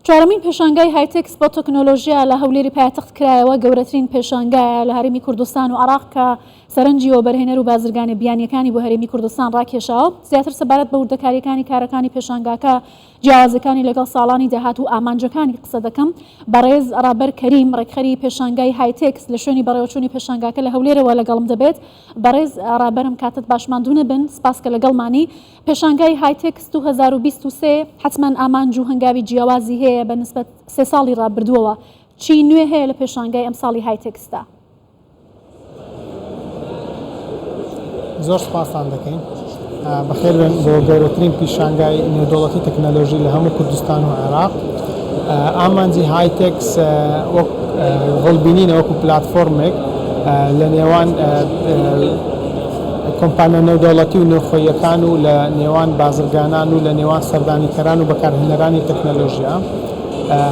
چوارەمین پێشانگای هایتێکس بۆ تەکنۆلۆژیا لە هەولێری پایتەخت کرایەوە گەورەترین پێشانگایە لە هەرێمی کوردستان و عێراق کە سەرنجی وەبەرهێنەر و بازرگانی بیانیەکانی بۆ هەرێمی کوردستان ڕاکێشاوە. زیاتر سەبارەت بە وردەکاریەکانی کارەکانی پێشانگاکە جیاوازەکانی لەگەڵ ساڵانی داهات و ئامانجەکانی قسە دەکەم. بەڕێز ڕابەر کەریم ڕێکخەری پێشانگای هایتێکس لە شوێنی بەڕێوەچوونی پێشانگاکە لە هەولێرەوە لەگەڵم دەبێت. بەڕێز ڕابەرم کاتت باشماندوونە بن، سپاس کە لەگەڵمانی. پێشانگای هایتێکس 2023 حتمەن ئامانج و هەنگاوی جیاوازی هەیە بە نسبەت 3 ساڵی ڕابردووەوە. چی نوێ هەیە لە پێشانگای ئەم ساڵی هایتێکسدا؟ زۆر سپاسان دەکەین. بەخێر بن بۆ گەورەترین پیشانگای نێودەوڵەتی تەکنۆلۆژی لە هەموو کوردستان و عێراق. ئامانجی هایتێکس وەک هەڵبینینە وەکو پلاتفۆرمێک لە نێوان کۆمپانیا نێودەوڵەتی و نێوخۆییەکان و لە نێوان بازرگانان و لە نێوان سەردانیکەران و بەکارهێنەرانی تەکنۆلۆژیا.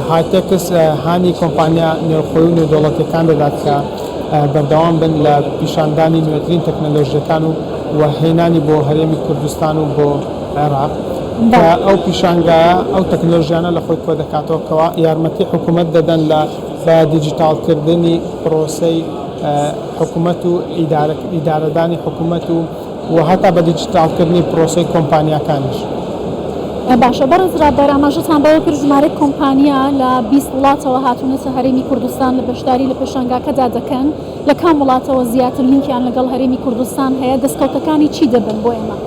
هایتێکس هانی کۆمپانیا نێوخۆیی و نێودەوڵەتیەکان دەدات کە بەردەوام بن لە پیشاندانی نوێترین تەکنۆلۆژیەکان و وهێنانی بۆ هەرێمی کوردستان و بۆ عێراق. ئەو پیشانگایە ئەو تەکنۆلۆژیانە لە خۆی کۆ دەکاتەوە کەوا یارمەتی حکوومەت دەدەن لە بە دیجیتالکردنی پرۆسەی حکوومەت و ئیدارەدانی حکوومەت و هەتا بە دیجیتالکردنی پرۆسەی کۆمپانیاکانیش. باشە بەڕێز ڕابەر، ئاماژەتان بەوە کرد ژمارەی کۆمپانیا لە 20 وڵاتەوە هاتوونەتە هەرێمی کوردستان لە بەشداری لە پێشانگاکەدا دەکەن. لە کام وڵاتەوە زیاتر لینکیان لەگەڵ هەرێمی کوردستان هەیە؟ دەستکەوتەکانی چی دەبن بۆ ئێمە؟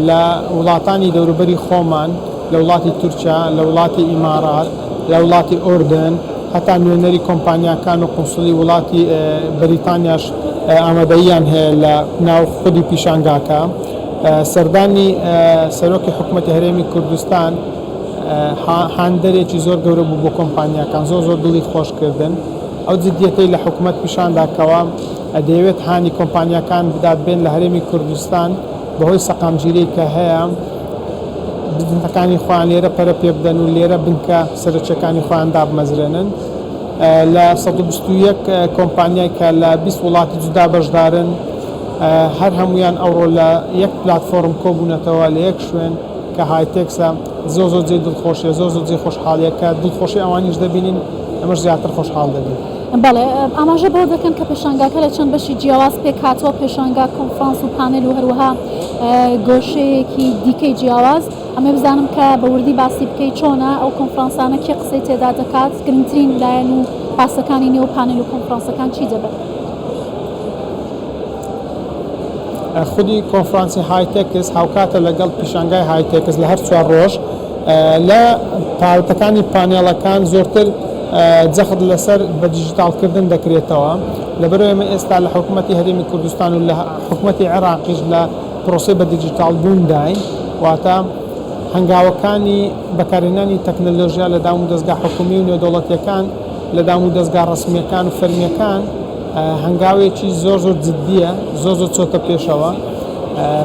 لە وڵاتانی دەوروبەری خۆمان، لە وڵاتی تورکیا، لە وڵاتی ئیمارات، لە وڵاتی ئۆردن، هەتا نوێنەری کۆمپانیاکان و قونسوڵی وڵاتی بەریتانیاش ئامادەییان هەیە لە ناو خودی پیشانگاکە. سەردانی سەرۆکی حکوومەتی هەرێمی کوردستان هاندەرێکی زۆر گەورە بوو بۆ کۆمپانیاکان، زۆر دڵی خۆشکردن. ئەو جدیەتەی لە حکوومەت پیشانداکەوە دەیەوێت هانی کۆمپانیاکان بدات بێن لە هەرێمی کوردستان بەهۆی سەقامگیری کە هەیە، بزنەکانی خۆیان لێرە پەرە پێ بدەن و لێرە بنکە سەرچەکانی خۆیان دابمەزرێنن. لە 121 کۆمپانیای کە لە 20 وڵاتی جودا بەشدارن، هەر هەمویان ئەوڕۆ لە یەک پلاتفۆرم کۆبوونەتەوە لە یەک شوێن کە هایتێکسە. زۆر جێ دڵخۆشیە، زۆر جێ خۆشحاڵیەکە دڵخۆشی ئەوانیش دەبینین، ئەمەش زیاتر خۆشحاڵ دەبین. بەڵێ، ئاماژە بۆ دەکەن کە پێشانگاکە لە چەند بەشی جیاواز پێک هاتووە، پێشانگا کۆنفرانس و پانێل و هەروەها گۆشەیەکی دیکەی جیاواز. ئەمە بزانم کە بە وردی باسی بکەی چۆنە ئەو کۆنفرانسانە کێ قسەی تێدا دەکات، گرنگترین لایەن و پاسەکانی نێو پانێل و کۆنفرانسەکان چی دەبێت؟ خودی کۆنفرانسی هایتێکس هاوکاتە لەگەڵ پیشانگای هایتێکس لە هەر 4 ڕۆژ. لە پاڵەتەکانی پانێڵەکان زۆرتر جەخت لەسەر بە دیجیتالکردن دەکرێتەوە. لەبەرەوە ئێمە ئێستا لە حکوومەتی هەرێمی کوردستان و لە حکوومەتی عێراقیش لە پرۆسەی بە دیجیتال بوونداین، واتە هەنگاوەکانی بەکارهێنانی تەکنۆلۆژیا لە دام و دەستگا حکومی و نێودەوڵەتیەکان لە دام و دەستگا ڕسمیەکان و فەرمیەکان هەنگاوێکی زۆر جددیە، زۆر چۆتە پێشەوە.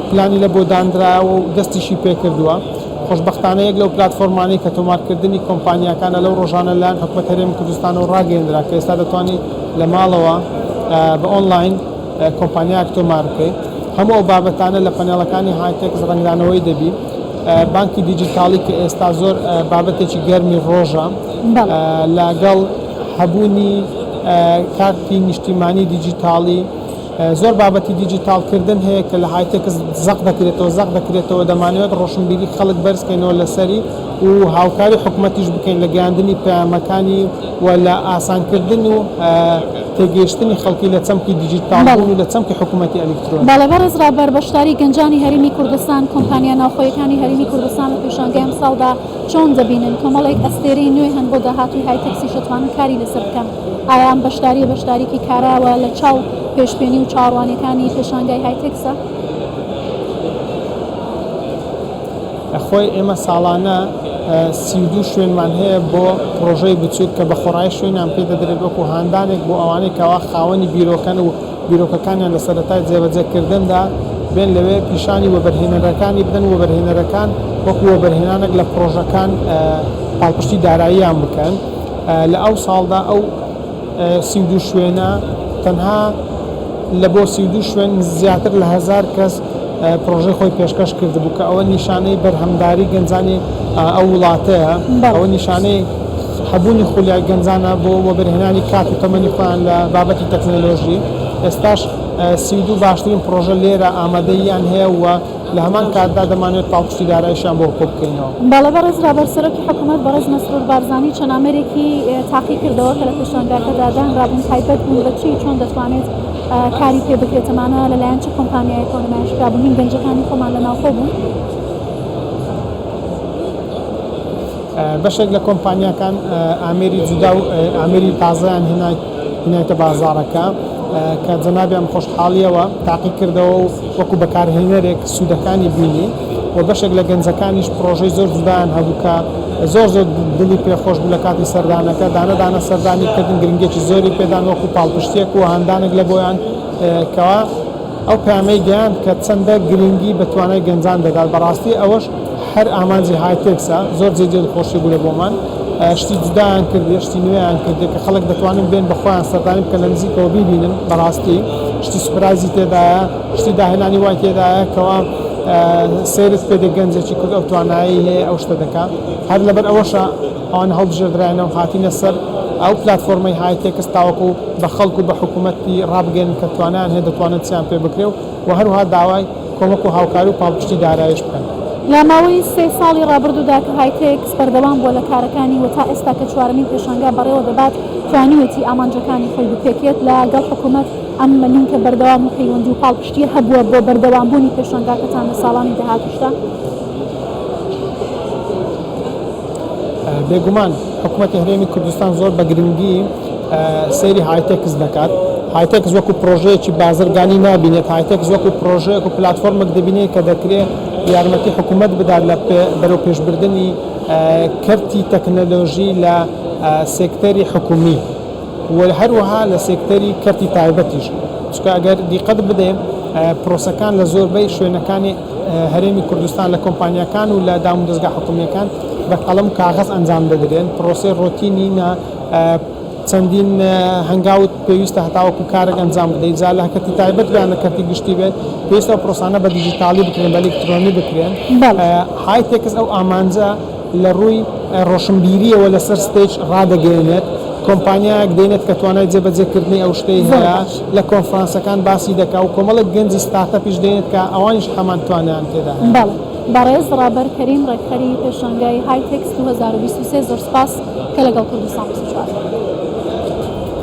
پلانی لە بۆ دانراوە و دەستیشی پێکردووە. خۆشبەختانە یەک لەو پلاتفۆرمانەی کە تۆمارکردنی کۆمپانیاکانە لەو ڕۆژانە لایەن حکوومەت هەرێمی کوردستانەوە ڕاگەیەندرا کە ئێستا دەتوانێت لە ماڵەوە بە ئۆنلاین کۆمپانیاک تۆمار بکەیت. هەموو ئەو بابەتانە لە پەنێڵەکانی هایتێکس ڕنگدانەوەی دەبی. بانکی دیجیتالی کە ئێستا زۆر بابەتێکی گەرمی ڕۆژە، لەگەڵ هەبوونی کارتی نیشتیمانی دیجیتالی زۆر بابەتی دیجیتالکردن هەیە کە لە هایتێکس زەق دەکرێتەوە. دەمانوێت ڕۆشنبیری خەڵک بەرزکەینەوە لەسەری و هاوکاری حکوومەتیش بکەین لە گەیاندنی پەیامەکانی و لە ئاسانکردن و تێگەیشتنی خەڵکی لە چەمکی دیجیتال و لە چەمکی حکوومەتی ئەلکترۆنیک. بەڵێ بەڕێز ڕابەر، بەشداری گەنجانی هەرێمی کوردستان، کۆمپانیا ناوخۆیەکانی هەرێمی کوردستان لە پێشانگای ئەم ساڵدا چۆن دەبینن؟ کۆمەڵێک ئەستێرەی نوێ هەن بۆ داهاتووی هایتێکسی شەتوانن کاری لەسەر بکەن. ئایا ئەم بەشداریکی کاراوە لە چاو پێشبێنی و چاڕوانیەکانی پێشانگای هایتێکسە؟ خۆی ئێمە ساڵانە 32 شوێنمان هەیە بۆ پرۆژەی بچووک کە بە خۆڕایی شوێنیان پێ دەدرێت وەکو هاندانێک بۆ ئەوانەی کەوا خاوەنی بیرۆکەن و بیرۆکەکانیان لە سەرەتای جێبەجێکردندا بێن لەوێ پیشانی وەبەرهێنەرەکانی بدەن و وەبەرهێنەرەکان وەکو وەبەرهێنانێک لە پرۆژەکان پاڵپشتی داراییان بکەن. لە ئەو ساڵدا ئەو 32 شوێنە تەنها لە بۆ 32 شوێن زیاتر لە 1000 کەس پرۆژەی خۆی پێشکەش کردبوو کە ئەوە نیشانەی بەرهەمداری گەنجانی ئەو وڵاتەیە ئەوە نیشانەی هەبوونی خولیای گەنجانە بۆ وەبەرهێنانی کاتی تەمەنی خۆیان لە بابەتی تەکنۆلۆژی. ئێستاش 32 باشترین پرۆژە لێرە ئامادەییان هەیە و لە هەمان کاتدا دەمانوێت پاڵپشتی داراییشیان بۆ کۆ بکەینەوە. باڵە بەڕێز رابەرسەرۆکی حکوومەت بەڕێز مەسرور بارزانی چەند ئامێرێکی تاقی کردەوە کە لە پێشانگاکەدا دانرابوون تایبەت بوون بە چی چۆن دەتوانێت کاری پێ بکرێتەمانە لەلایەن چه کۆمپانیایەکەوە نمایشکرابوونین گەنجەکانی خۆمان لە ناوخۆ بوون. بەشێک لە کۆمپانیەکان ئامێری جودا و ئامێری تازەیان هێنایتە بازارەکە کە جەنابیان خۆشحاڵیەوە تاقی کردەوە و وەکو بەکارهێنەرێک سوودەکانی بینی و بەشێک لە گەنجەکانیش پرۆژەی زۆر جودایان هەبوو کە زۆر دڵی پێخۆش بوو لە کاتی سەردانەکە دانەدانە سەردانی کردن گرنگێکی زۆری پێدان وەکو پاڵپشتێک و هەندانێک لە بۆیان کەوا ئەو پامەی گەیان کە چەندە گرنگی بەتوانای گەنجان دەدات. بەڕاستی ئەوەش هەر ئامانجی هایتێکسە زۆر جێ خۆشی بوو لە بۆمان شتی جودایان کردی شتی نوێیان کردی کە خەڵک دەتوانن بێن بەخۆیان سەردانی بکەن لە نزیکەوە بیبینن. بەڕاستی شتی سوپرایزی تێدایە شتی داهێنانی وای تێدایە کەوا سێرت پێدە گەنجێکی کورد ئەو توانایی هەیە ئەو شتە دەکات. هەر لەبەر ئەوەشە ئەوان هەڵبژێردرایەوە هاتینە سەر ئەو پلتفۆرمەی هایتێکس تاوەکو بە خەڵکو بە حکوومەتی ڕابگەن کە توانیان هەیە دەتوانن چیان پێ بکرێ و هەروها داوای کۆمەک و هاوکاری و پاڵپشتی داراییش بکەن. لە ماوەی 3 ساڵی ڕابردوودا کە هایتێکس بەردەوام بۆ لە کارەکانی و تا ئێستا کە چوارەمین پێشانگا بەڕێوە دەبات توانیوێتی ئامانجەکانی خۆی بپێکێت لەگەڵ حکوومەت ئەم لینکە بەردەوام و پەیوەندی و پاڵپشتی هەبووە بۆ بەردەوامبوونی پێشانگاکەتان لە ساڵانی داهاتووشدا. بێگومان حکوومەتی هەرێمی کوردستان زۆر بە گرنگی سەیری هایتێکس دەکات. هایتێکس وەکو پرۆژەیەکی بازرگانی نابینێت. هایتێکس وەکو پرۆژەیەک و پلتفۆرمێک دەبینێت کە دەکرێت یارمەتی حکوومەت بدات لە بەرەو پێشبردننی کەرتی تەکنۆلۆژی لە سێکتەری حکومی و هەروەها لە سێکتەری کەرتی تایبەتیش. چکە ئەگەر دیقەت بدەین پرۆسەکان لە زۆربەی شوێنەکانی هەرێمی کوردستان لە کۆمپانیەکان و لە دام و دەستگا حکومیەکان بە قەڵەم کاغەز ئەنجام دەدرێن. پرۆسەی ڕۆتینی چەندین هەنگاوت پێویستە هەتاوەکو کارێک ئەنجام بدەیت جا لە کەرتی تایبەت بیان لە کەرتی گشتی بێت پێویستە پرۆسانە بە دیجیتالی بکرێن بە ئەلکترۆنی بکرێن. هایتێکس ئەو ئامانجە لە ڕووی ڕۆشنبیریەوە لەسەر ستێج ڕادەگەێنێت. کۆمپانیایەک دێنێت کە توانای جێبەجێکردنی ئەو شتەی هەیە لە کۆنفرانسەکان باسی دەکات و کۆمەڵک گەنجی ستارتەپیش دێنێت کە ئەوانیش هەمان توانیان تێدا هەیە. بەڕێز ڕابەر کەریم ڕێکخەری پێشانگای هایتێکس 2023 زۆر سپاس کە لەگەڵ کوردستان بچوار.